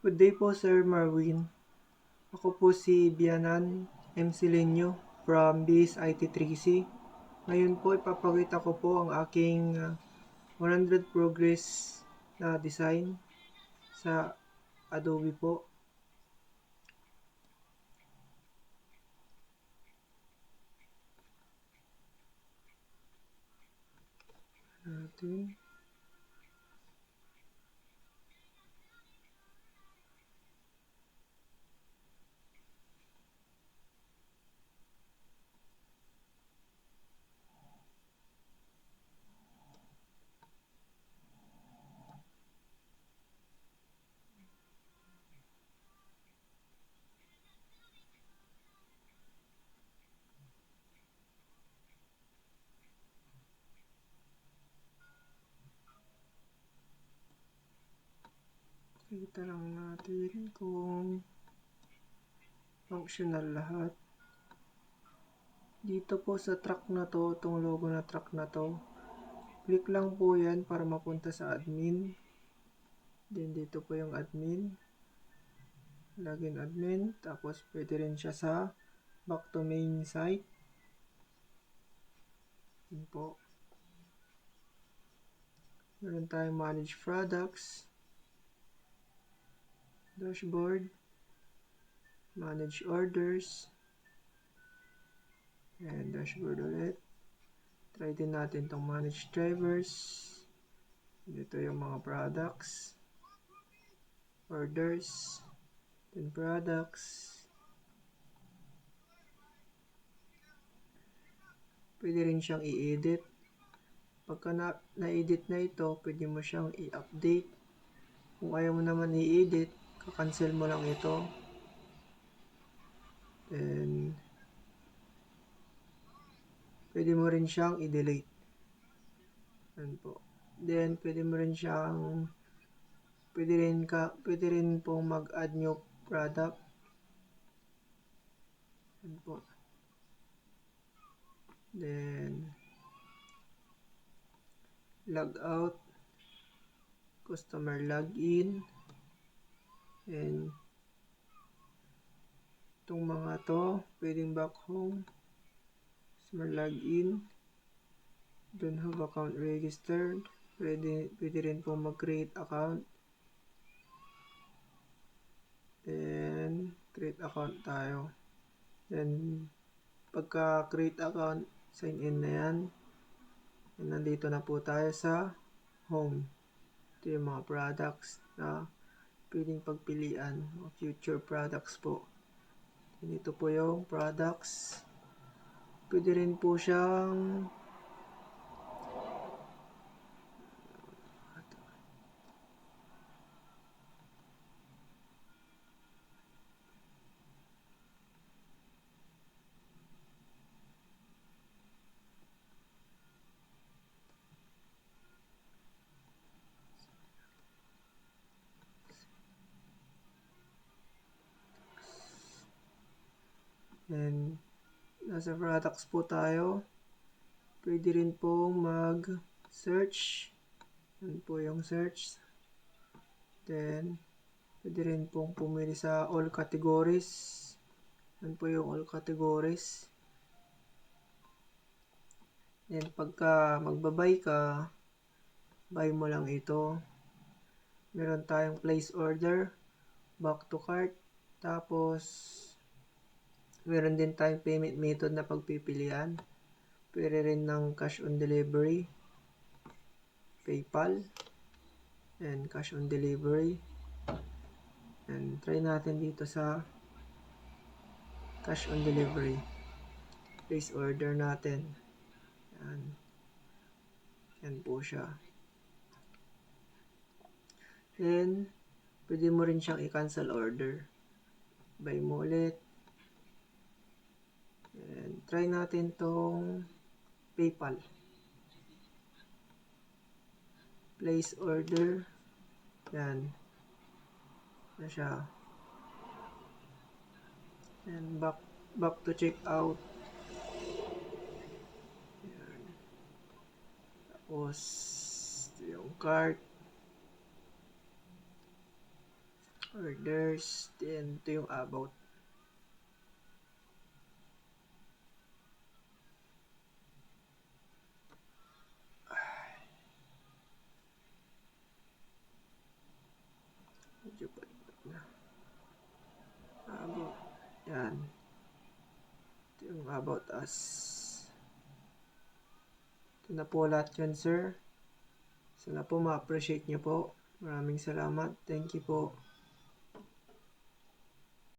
Good day po, Sir Marwin. Ako po si Bianan M. Silenio from BIS IT3C. Ngayon po ipapakita ko po ang aking 100 progress na design sa Adobe po. Natin. Kita lang natin kung functional lahat. Dito po sa track na to, itong logo na track na to, click lang po yan para mapunta sa admin. Then dito po yung admin. Login admin. Tapos pwede rin siya sa back to main site. Yun po. Meron tayong manage products, dashboard, manage orders, and dashboard ulit. Try din natin itong manage drivers. Dito yung mga products, orders, then products. Pwede rin siyang i-edit. Pagka na-edit na ito, pwede mo siyang i-update. Kung ayaw mo naman i-edit, kakancel mo lang ito. Then, pwede mo rin siyang i-delete. Yan po. Then, pwede mo rin siyang, pwede rin pong mag-add new product. Yan po. Then, log out, customer login, and itong mga to, pwedeng back home, customer login, don't have account registered, pwede rin po mag-create account, then create account tayo. Then, pagka create account, sign in na yan. And nandito na po tayo sa home. Ito yung mga products na pwedeng pagpilian, future products po. Dito po yung products. Pwede rin po siyang and nasa products po tayo. Pwede rin pong mag-search. Yan po yung search. Then, pwede rin pong pumili sa all categories. Yan po yung all categories. Then, pagka magbabay ka, buy mo lang ito. Meron tayong place order, back to cart, tapos meron din tayong payment method na pagpipilian. Pwede rin ng cash on delivery, PayPal, and cash on delivery. And try natin dito sa cash on delivery. Place order natin. Yan. Yan po siya. Then, pwede mo rin siyang i-cancel order. Buy mo ulit. And try natin tong PayPal. Place order. Yan. Na siya. And back to checkout. Yan. Tapos, ito yung cart. orders, then ito yung about. Medyo palipat na. About. Yan. Ito yung about us. Ito na po lahat yun, sir. Sana po ma-appreciate nyo po. Maraming salamat. Thank you po.